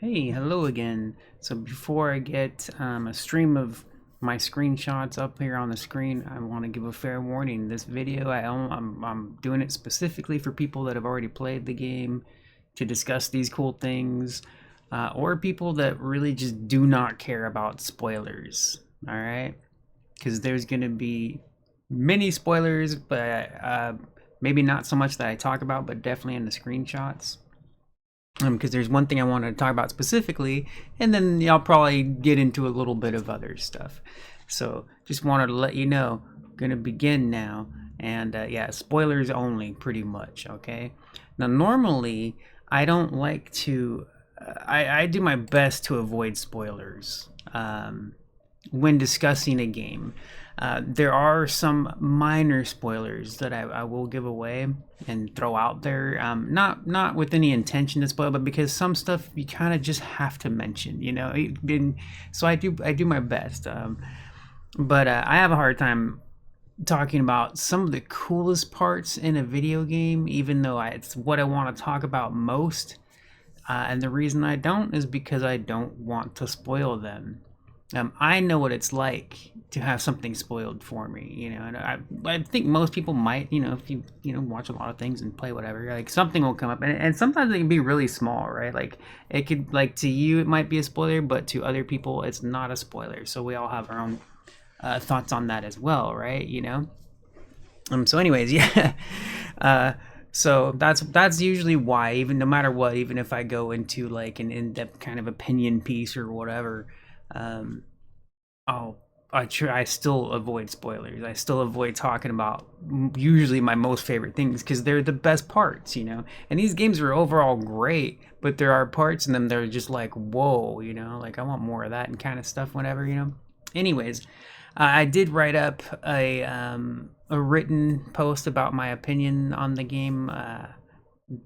Hey, hello again. So before I get a stream of my screenshots up here on the screen, I want to give a fair warning. This video, I'm doing it specifically for people that have already played the game to discuss these cool things, or people that really just do not care about spoilers. All right, because there's gonna be many spoilers, but maybe not so much that I talk about, but definitely in the screenshots because there's one thing I want to talk about specifically, and then I'll probably get into a little bit of other stuff. So just wanted to let you know, I'm gonna begin now, and yeah, spoilers only, pretty much. Okay. Now, normally I don't like to. I do my best to avoid spoilers when discussing a game. There are some minor spoilers that I will give away and throw out there. Not with any intention to spoil, but because some stuff you kind of just have to mention, you know. So I do my best. But I have a hard time talking about some of the coolest parts in a video game, even though it's what I want to talk about most. And the reason I don't is because I don't want to spoil them. I know what it's like to have something spoiled for me, you know, and I think most people might, you know, if you watch a lot of things and play whatever, like something will come up, and sometimes it can be really small, right? Like it could, like to you it might be a spoiler, but to other people it's not a spoiler. So we all have our own thoughts on that as well, right? You know. So anyways, yeah. Uh, so that's usually why, even no matter what, even if I go into like an in-depth kind of opinion piece or whatever, um, I'll I still avoid spoilers. I still avoid talking about usually my most favorite things because they're the best parts, you know. And these games are overall great, but there are parts in them that are just like, whoa, you know, like I want more of that and kind of stuff whenever, you know. Anyways, I did write up a written post about my opinion on the game,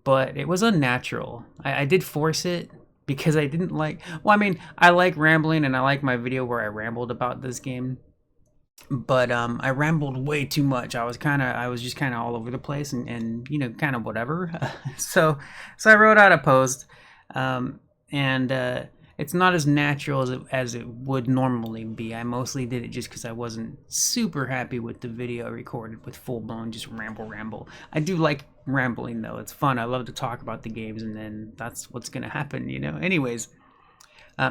but it was unnatural. I did force it because I didn't like. Well, I mean, I like rambling, and I like my video where I rambled about this game. But I rambled way too much. I was just kind of all over the place, and you know, kind of whatever. So I wrote out a post, and it's not as natural as it would normally be. I mostly did it just because I wasn't super happy with the video I recorded with full blown just ramble. I do like rambling though. It's fun. I love to talk about the games, and then that's what's gonna happen, you know. Anyways,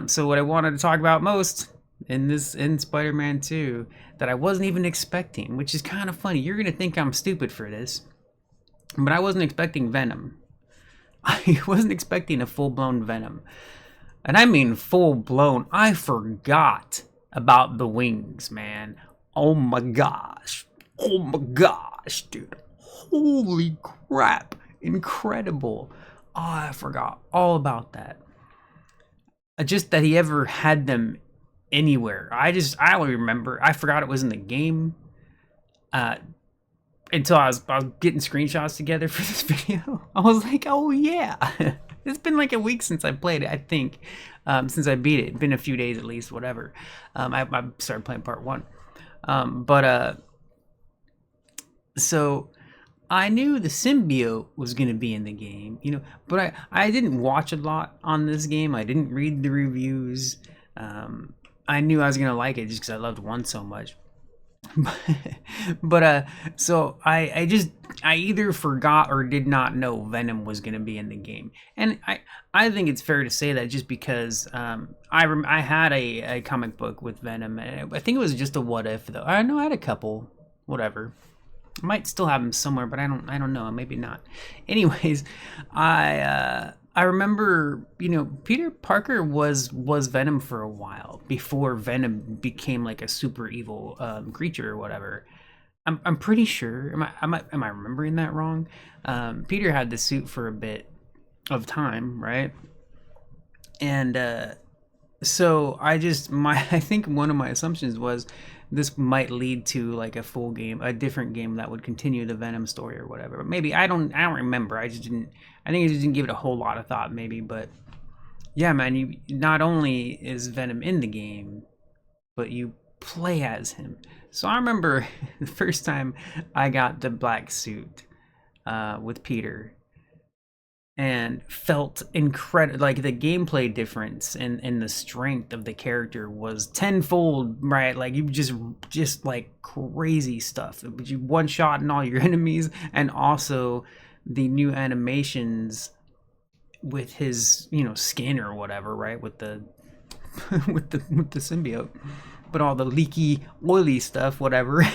so what I wanted to talk about most in Spider-Man 2 that I wasn't even expecting, which is kind of funny. You're gonna think I'm stupid for this, but I wasn't expecting Venom. I wasn't expecting a full-blown Venom. And I mean full blown. I forgot about the wings, man. Oh my gosh. Oh my gosh, dude. Holy crap. Incredible. Oh, I forgot all about that. Just that he ever had them anywhere. I only remember. I forgot it was in the game. Uh, until I was getting screenshots together for this video. I was like, oh yeah. It's been like a week since I played it, I think. Since I beat it. It's been a few days at least, whatever. I started playing part one. But so I knew the symbiote was going to be in the game, you know, but I didn't watch a lot on this game. I didn't read the reviews. I knew I was going to like it just because I loved one so much. but so I either forgot or did not know Venom was going to be in the game. And I think it's fair to say that just because I had a comic book with Venom, and I think it was just a what if though. I know I had a couple, whatever. I might still have them somewhere, but I don't know, maybe not. Anyways, I remember, you know, Peter Parker was Venom for a while before Venom became like a super evil creature or whatever. I'm pretty sure. Am I remembering that wrong? Peter had the suit for a bit of time, right? And so I think one of my assumptions was this might lead to like a full game, a different game that would continue the Venom story or whatever. But maybe I don't remember. I just didn't. I think I just didn't give it a whole lot of thought, maybe. But yeah, man, you not only is Venom in the game, but you play as him. So I remember the first time I got the black suit with Peter. and felt incredible. Like the gameplay difference and the strength of the character was tenfold, right? Like you just like crazy stuff. But you one shot and all your enemies, and also the new animations with his skin or whatever, right? With the with the symbiote, but all the leaky, oily stuff, whatever.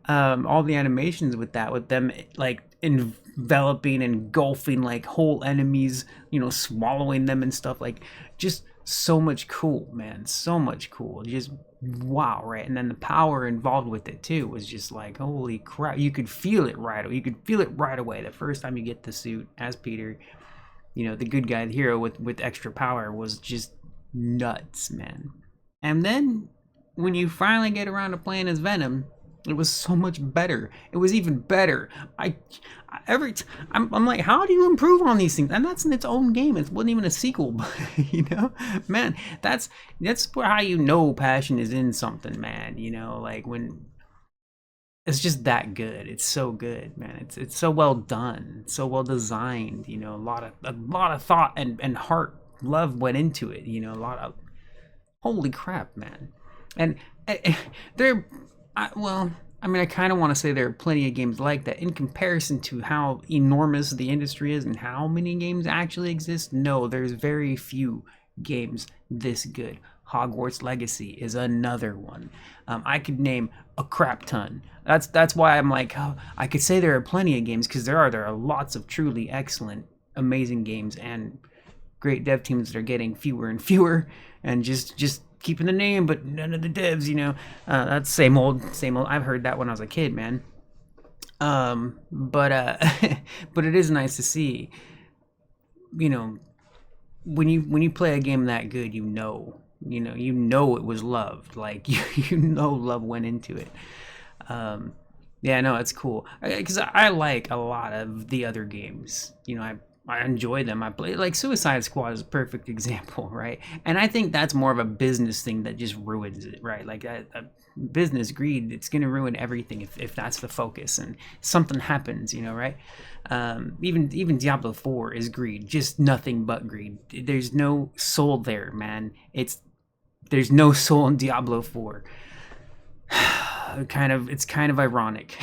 All the animations with that, with them like enveloping, engulfing like whole enemies, swallowing them and stuff, like just so much cool, man. So much cool. Just wow, right? And then the power involved with it too was just like holy crap. You could feel it right. You could feel it right away. The first time you get the suit as Peter, the good guy, the hero with extra power, was just nuts, man. And then when you finally get around to playing as Venom, it was so much better. It was even better. I'm like, how do you improve on these things? And that's in its own game. It wasn't even a sequel, but man, that's how passion is in something, man. Like when it's just that good. It's so good, man. It's so well done, so well designed. A lot of thought and heart, love went into it. A lot of holy crap, man. And there, well, I mean, I kind of want to say there are plenty of games like that in comparison to how enormous the industry is and how many games actually exist. No, there's very few games this good. Hogwarts Legacy is another one. I could name a crap ton. That's why I'm like, oh, I could say there are plenty of games, because there are lots of truly excellent, amazing games and great dev teams that are getting fewer and fewer, and just keeping the name but none of the devs. That's same old. I've heard that when I was a kid, man. But but it is nice to see, when you play a game that good, it was loved. Like love went into it. Yeah, no, it's cool, because I like a lot of the other games. I enjoy them. I play, like, Suicide Squad is a perfect example, right? And I think that's more of a business thing that just ruins it, right? Like business greed, it's gonna ruin everything if that's the focus and something happens, right? Even Diablo 4 is greed, just nothing but greed. There's no soul there, man. There's no soul in Diablo 4. It's kind of ironic.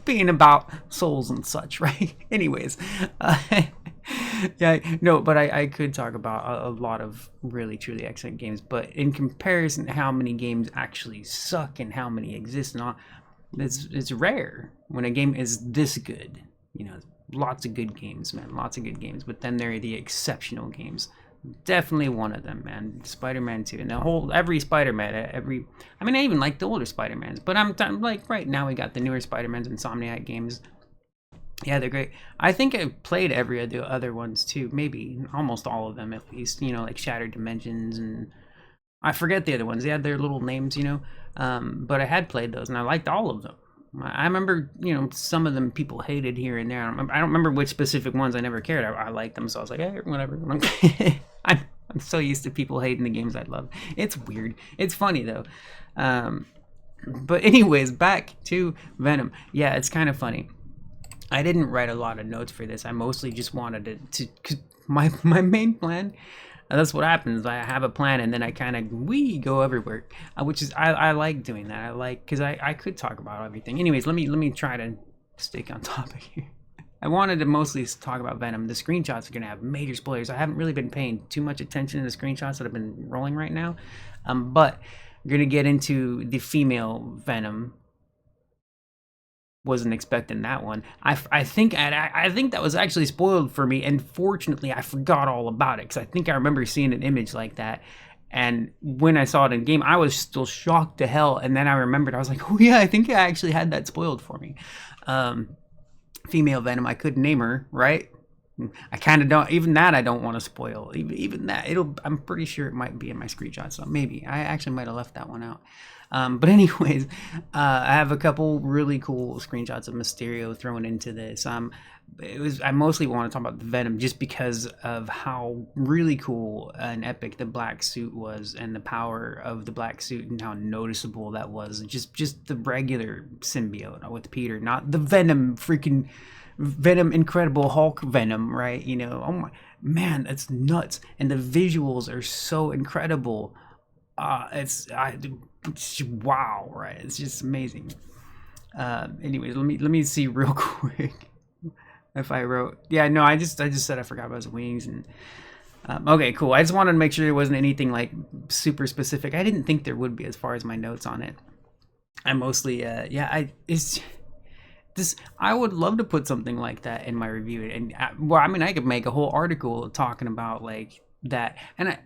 Being about souls and such, right? Anyways, yeah, no, but I could talk about a lot of really truly excellent games, but in comparison to how many games actually suck and how many exist and all, it's rare when a game is this good. Lots of good games, man, lots of good games, but then there are the exceptional games. Definitely one of them, man. Spider-Man 2, and every Spider-Man, I mean, I even like the older Spider-Mans, but I'm like, right now we got the newer Spider-Mans, Insomniac games. Yeah, they're great. I think I played every of the other ones too, maybe almost all of them at least. Like Shattered Dimensions, and I forget the other ones. They had their little names, but I had played those and I liked all of them. I remember, some of them people hated here and there. I don't remember which specific ones. I never cared. I liked them, so I was like, hey, whatever. I'm so used to people hating the games I love. It's weird. It's funny though. But anyways, back to Venom. Yeah, it's kind of funny. I didn't write a lot of notes for this. I mostly just wanted to cause my main plan. That's what happens. I have a plan and then I kind of go everywhere, which is I like doing that. I like, because I could talk about everything. Anyways, let me try to stick on topic here. I wanted to mostly talk about Venom. The screenshots are going to have major spoilers. I haven't really been paying too much attention to the screenshots that have been rolling right now, but we're going to get into the female Venom. Wasn't expecting that one. I think that was actually spoiled for me, and fortunately I forgot all about it, because I think I remember seeing an image like that, and when I saw it in game I was still shocked to hell, and then I remembered. I was like, oh yeah, I think I actually had that spoiled for me. Female Venom, I couldn't name her, right? I kind of don't, even that I don't want to spoil. Even that, I'm pretty sure it might be in my screenshot, so maybe I actually might have left that one out. But anyways, I have a couple really cool screenshots of Mysterio thrown into this. I mostly want to talk about the Venom just because of how really cool and epic the black suit was, and the power of the black suit, and how noticeable that was. Just the regular symbiote with Peter, not the Venom freaking Venom, Incredible Hulk Venom, right? You know, oh my man, it's nuts, and the visuals are so incredible. It's wow, right? It's just amazing. Anyways, let me see real quick if I wrote. Yeah, no, I just said I forgot about his wings and. Okay, cool. I just wanted to make sure there wasn't anything like super specific. I didn't think there would be as far as my notes on it. I mostly, yeah, it's this. I would love to put something like that in my review, and well, I mean, I could make a whole article talking about like that, and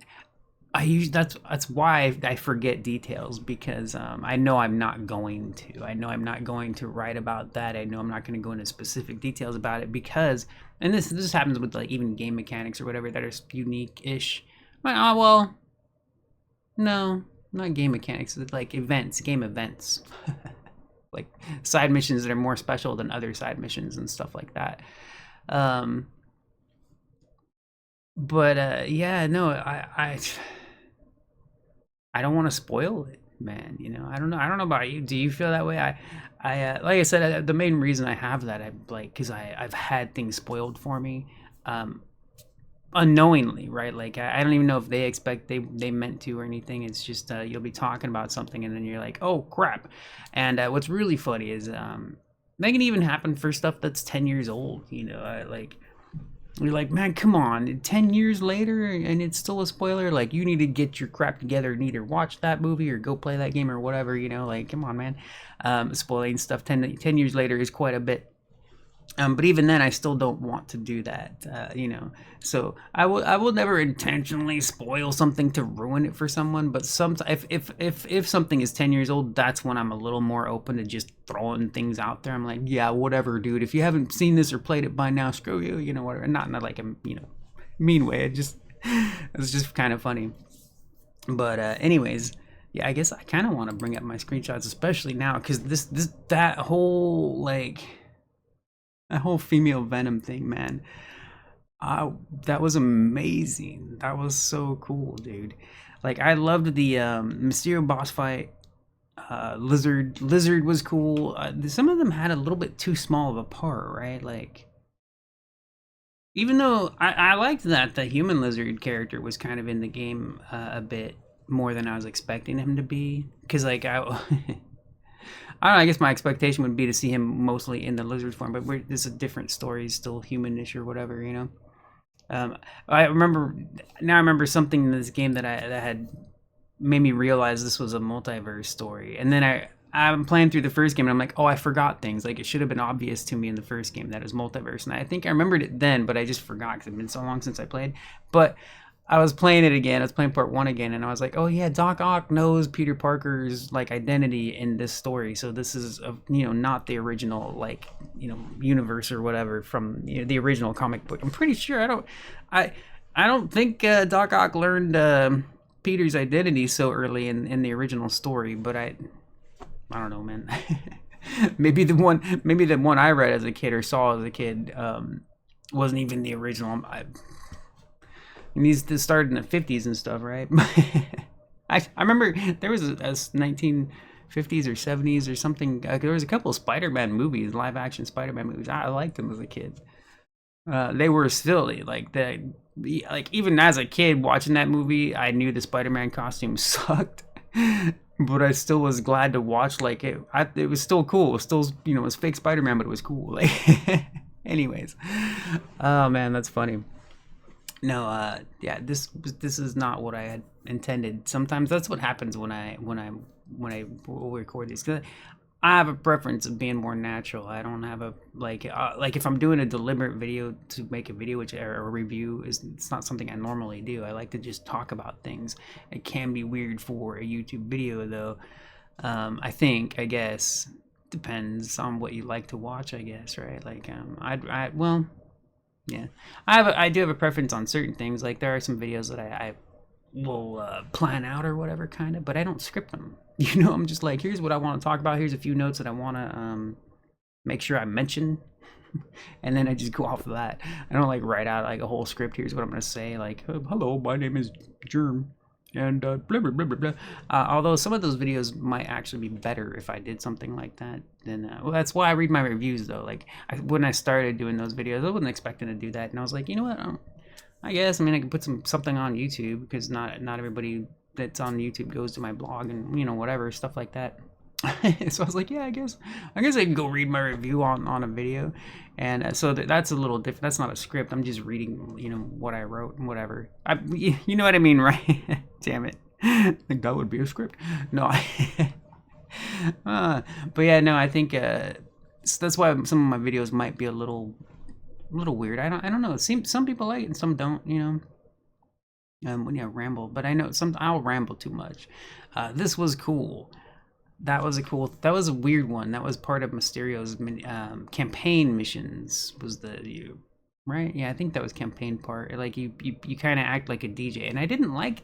I use that's why I forget details because I know I'm not going to. I know I'm not going to write about that. I know I'm not going to go into specific details about it because, and this happens with like even game mechanics or whatever that are unique-ish. But, well, no, not game mechanics. It's like events, game events, like side missions that are more special than other side missions and stuff like that. But yeah, no, I don't want to spoil it, man. You know, I don't know. I don't know about you. Do you feel that way? Like I said, the main reason I have that, I like, because I've had things spoiled for me, um, unknowingly, right? Like I don't even know if they expect they meant to or anything. It's just you'll be talking about something and then you're like, oh crap. And what's really funny is that can even happen for stuff that's 10 years old. You know, like you're like, man, come on, 10 years later and it's still a spoiler? Like, you need to get your crap together and either watch that movie or go play that game or whatever, you know? Like, come on, man. Spoiling stuff 10 years later is quite a bit. But even then, I still don't want to do that, you know. So I will never intentionally spoil something to ruin it for someone. But if something is 10 years old, that's when I'm a little more open to just throwing things out there. I'm like, yeah, whatever, dude. If you haven't seen this or played it by now, screw you, you know, whatever. Not like a mean way. It's just kind of funny. But anyways. Yeah, I guess I kind of want to bring up my screenshots, especially now, because that whole female Venom thing, man. That was amazing. That was so cool, dude. Like I loved the Mysterio boss fight. Lizard was cool. Some of them had a little bit too small of a part, right? Like even though I liked that the human lizard character was kind of in the game a bit more than I was expecting him to be, because like I don't know, I guess my expectation would be to see him mostly in the lizard form, but it's a different story. He's still humanish or whatever, you know. I remember something in this game that had made me realize this was a multiverse story, and then I'm playing through the first game and I'm like, oh, I forgot things. Like it should have been obvious to me in the first game that it was multiverse, and I think I remembered it then, but I just forgot because it's been so long since I played. But I was playing it again. I was playing part 1 again, and I was like, "Oh yeah, Doc Ock knows Peter Parker's like identity in this story. So this is, not the original universe or whatever from the original comic book. I'm pretty sure. I don't think Doc Ock learned Peter's identity so early in the original story, but I don't know, man. maybe the one I read as a kid or saw as a kid wasn't even the original. And these started in the 50s and stuff, right? I remember there was a 1950s or 70s or something. There was a couple of Spider-Man movies, live-action Spider-Man movies. I liked them as a kid. They were silly, like even as a kid watching that movie, I knew the Spider-Man costume sucked, but I still was glad to watch. Like it was still cool. It was still it was fake Spider-Man, but it was cool. Like, anyways, oh man, that's funny. No, yeah, this is not what I had intended. Sometimes that's what happens when I will record these. 'Cause I have a preference of being more natural. I don't have a like if I'm doing a deliberate video to make a video, or a review, it's not something I normally do. I like to just talk about things. It can be weird for a YouTube video though. I guess depends on what you like to watch. I guess, right? Like well. Yeah, I do have a preference on certain things. Like there are some videos that I will plan out or whatever kind of, but I don't script them. I'm just like, here's what I want to talk about. Here's a few notes that I want to make sure I mention, and then I just go off of that. I don't like write out like a whole script. Here's what I'm gonna say. Like, hello, my name is Germ, and blah blah blah blah blah. Although some of those videos might actually be better if I did something like that. Then well, that's why I read my reviews though. Like when I started doing those videos, I wasn't expecting to do that, and I was like, you know what? I guess I can put something on YouTube because not everybody that's on YouTube goes to my blog and whatever stuff like that. So I was like, yeah, I guess I can go read my review on a video, and so that's a little different. That's not a script. I'm just reading, what I wrote and whatever. You know what I mean, right? Damn it, I think that would be a script. No, but yeah, no, I think that's why some of my videos might be a little weird. I don't know. It seems some people like it and some don't. When you ramble, but I know I'll ramble too much. This was cool. That was a weird one. That was part of Mysterio's campaign missions. Was right? Yeah, I think that was campaign part. Like you kind of act like a DJ, and I didn't like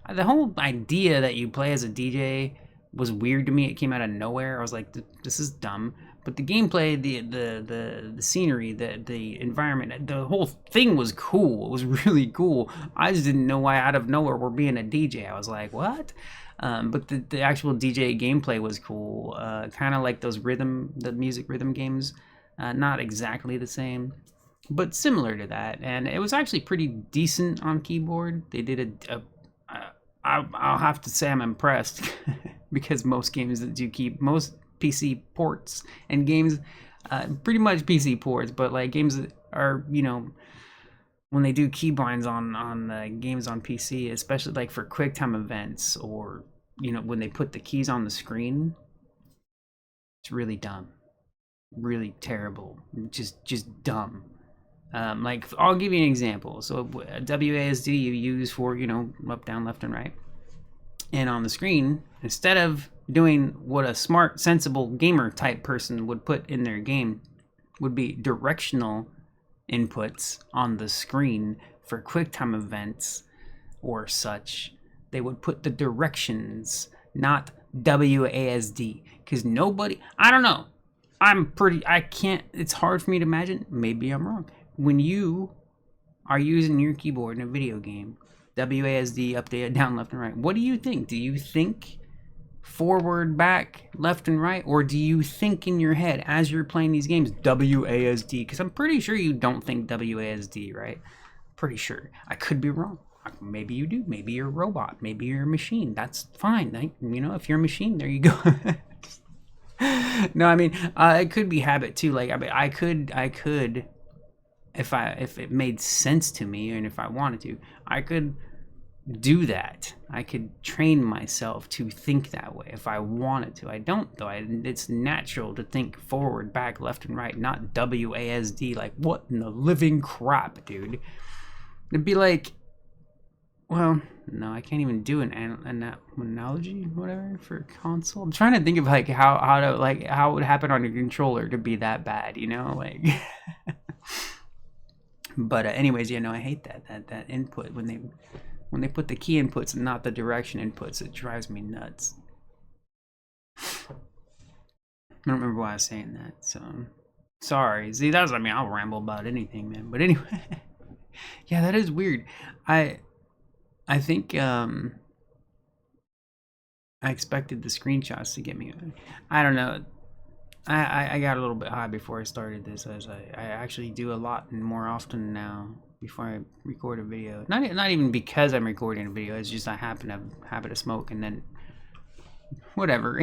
the whole idea that you play as a DJ was weird to me. It came out of nowhere. I was like, this is dumb. But the gameplay, the scenery, the environment, the whole thing was cool. It was really cool. I just didn't know why out of nowhere we're being a DJ. I was like, what? But the actual DJ gameplay was cool. Kind of like those the music rhythm games. Not exactly the same, but similar to that. And it was actually pretty decent on keyboard. They did I'll have to say I'm impressed because most games that do most PC ports and games, pretty much PC ports, but like games that are, when they do keybinds on games on PC, especially like for QuickTime events or, when they put the keys on the screen, it's really dumb, really terrible, just dumb. Like I'll give you an example. So WASD you use for, up, down, left, and right. And on the screen, instead of doing what a smart, sensible gamer type person would put in their game, would be directional inputs on the screen for QuickTime events or such. They would put the directions, not WASD. Because I don't know. It's hard for me to imagine. Maybe I'm wrong. When you are using your keyboard in a video game, WASD, up, down, left, and right, what do you think? Do you think forward, back, left, and right? Or do you think in your head as you're playing these games, WASD? Because I'm pretty sure you don't think WASD, right? Pretty sure. I could be wrong. Maybe you do. Maybe you're a robot. Maybe you're a machine. That's fine. If you're a machine, there you go. No, it could be habit too. Like, I could, if it made sense to me and if I wanted to, I could do that. I could train myself to think that way if I wanted to. I don't though. It's natural to think forward, back, left, and right, not WASD. Like, what in the living crap, dude? It'd be like, well, no, I can't even do an analogy, whatever, for a console. I'm trying to think of like how it would happen on a controller to be that bad, like. But anyways, I hate that input when they put the key inputs and not the direction inputs. It drives me nuts. I don't remember why I was saying that, so sorry. See, I'll ramble about anything, man. But anyway, yeah, that is weird. I think I expected the screenshots to get me. I don't know. I got a little bit high before I started this, as I actually do a lot and more often now before I record a video. Not even because I'm recording a video. It's just I happen to have a habit of smoke, and then whatever.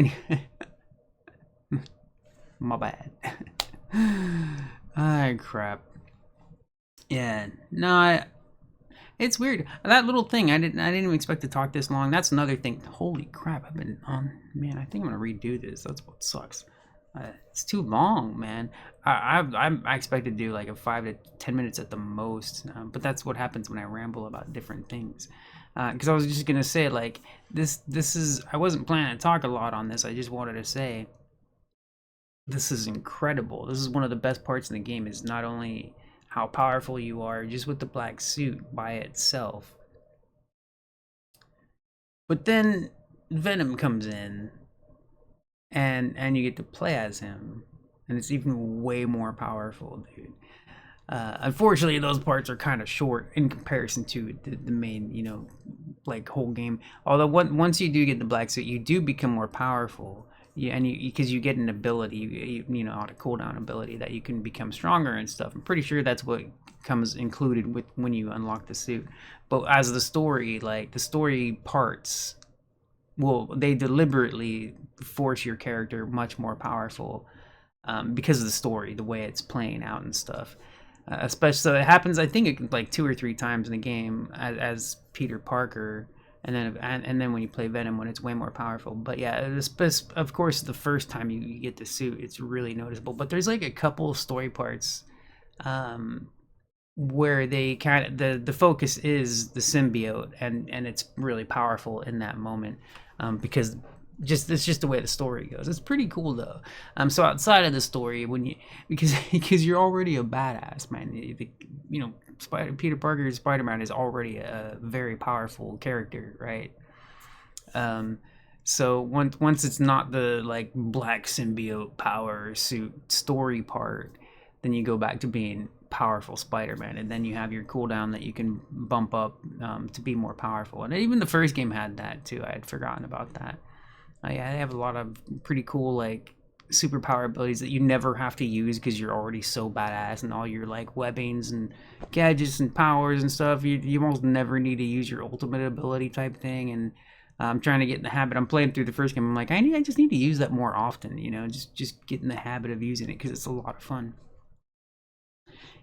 My bad. Ah, crap. Yeah. No. It's weird. That little thing, I didn't even expect to talk this long. That's another thing. Holy crap! I've been on. Man, I think I'm gonna redo this. That's what sucks. It's too long, man. I expected to do like a 5 to 10 minutes at the most, but that's what happens when I ramble about different things. Because I was just gonna say, like, this is. I wasn't planning to talk a lot on this. I just wanted to say this is incredible. This is one of the best parts in the game. Is not only how powerful you are just with the black suit by itself, but then Venom comes in. And you get to play as him, and it's even way more powerful, dude. Unfortunately, those parts are kind of short in comparison to the main, like whole game. Although once you do get the black suit, you do become more powerful. Yeah, and because you get an ability, you know, a cooldown ability that you can become stronger and stuff. I'm pretty sure that's what comes included with when you unlock the suit. But as the story, like the story parts, well, they deliberately force your character much more powerful because of the story, the way it's playing out and stuff. Especially, so it happens, I think, like 2 or 3 times in the game as Peter Parker, and then when you play Venom, when it's way more powerful. But yeah, of course, the first time you get the suit, it's really noticeable. But there's like a couple story parts where they kind of the focus is the symbiote, and it's really powerful in that moment because it's just the way the story goes. It's pretty cool though. So outside of the story, when you because you're already a badass, man. You know, Peter Parker Spider-Man is already a very powerful character, right? So once it's not the like black symbiote power suit story part, then you go back to being powerful Spider-Man, and then you have your cooldown that you can bump up to be more powerful. And even the first game had that too. I had forgotten about that. I have a lot of pretty cool like superpower abilities that you never have to use because you're already so badass, and all your like webbings and gadgets and powers and stuff. You almost never need to use your ultimate ability type thing. And I'm trying to get in the habit. I'm playing through the first game. I'm like, I just need to use that more often. You know, just get in the habit of using it because it's a lot of fun.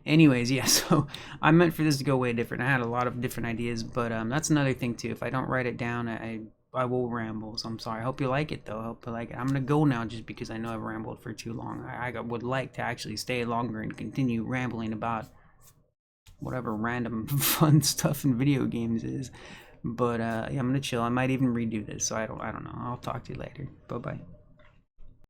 Anyways, yeah, so I meant for this to go way different. I had a lot of different ideas, but that's another thing too. If I don't write it down, I will ramble. So I'm sorry. I hope you like it though. I hope you like it. I'm gonna go now just because I know I've rambled for too long. I would like to actually stay longer and continue rambling about whatever random fun stuff in video games is. But yeah, I'm gonna chill. I might even redo this. So I don't know. I'll talk to you later. Bye bye.